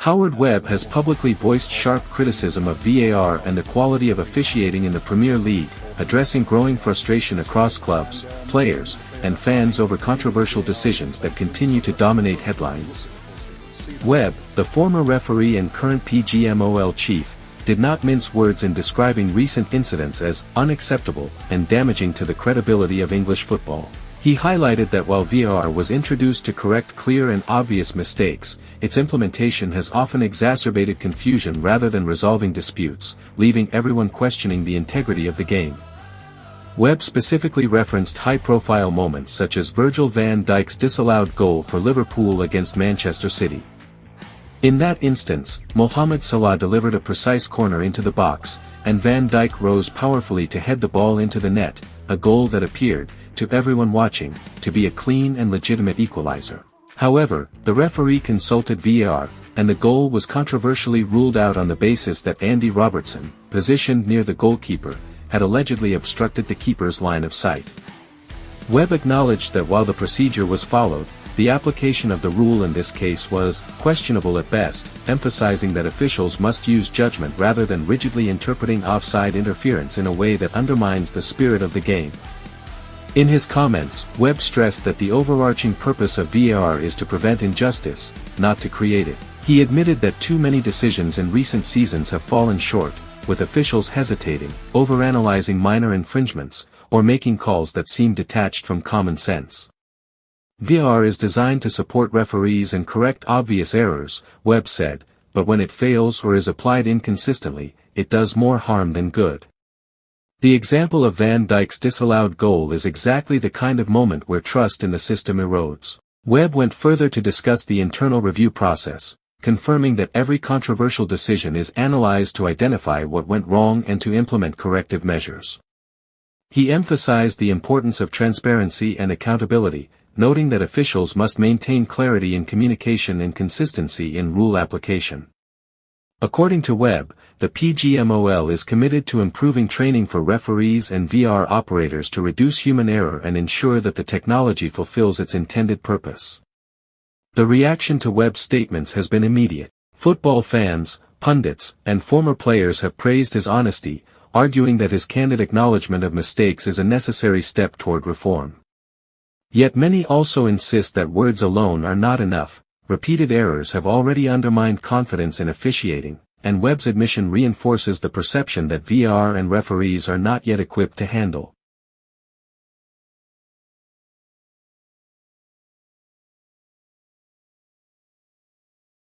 Howard Webb has publicly voiced sharp criticism of VAR and the quality of officiating in the Premier League, addressing growing frustration across clubs, players, and fans over controversial decisions that continue to dominate headlines. Webb, the former referee and current PGMOL chief, did not mince words in describing recent incidents as unacceptable and damaging to the credibility of English football. He highlighted that while VAR was introduced to correct clear and obvious mistakes, its implementation has often exacerbated confusion rather than resolving disputes, leaving everyone questioning the integrity of the game. Webb specifically referenced high-profile moments such as Virgil van Dijk's disallowed goal for Liverpool against Manchester City. In that instance, Mohamed Salah delivered a precise corner into the box, and Van Dijk rose powerfully to head the ball into the net, a goal that appeared, to everyone watching, to be a clean and legitimate equalizer. However, the referee consulted VAR, and the goal was controversially ruled out on the basis that Andy Robertson, positioned near the goalkeeper, had allegedly obstructed the keeper's line of sight. Webb acknowledged that while the procedure was followed, the application of the rule in this case was questionable at best, emphasizing that officials must use judgment rather than rigidly interpreting offside interference in a way that undermines the spirit of the game. In his comments, Webb stressed that the overarching purpose of VAR is to prevent injustice, not to create it. He admitted that too many decisions in recent seasons have fallen short, with officials hesitating, overanalyzing minor infringements, or making calls that seem detached from common sense. VAR is designed to support referees and correct obvious errors, Webb said, but when it fails or is applied inconsistently, it does more harm than good. The example of Van Dijk's disallowed goal is exactly the kind of moment where trust in the system erodes. Webb went further to discuss the internal review process, confirming that every controversial decision is analyzed to identify what went wrong and to implement corrective measures. He emphasized the importance of transparency and accountability, noting that officials must maintain clarity in communication and consistency in rule application. According to Webb, the PGMOL is committed to improving training for referees and VAR operators to reduce human error and ensure that the technology fulfills its intended purpose. The reaction to Webb's statements has been immediate. Football fans, pundits, and former players have praised his honesty, arguing that his candid acknowledgement of mistakes is a necessary step toward reform. Yet many also insist that words alone are not enough. Repeated errors have already undermined confidence in officiating, and Webb's admission reinforces the perception that VAR and referees are not yet equipped to handle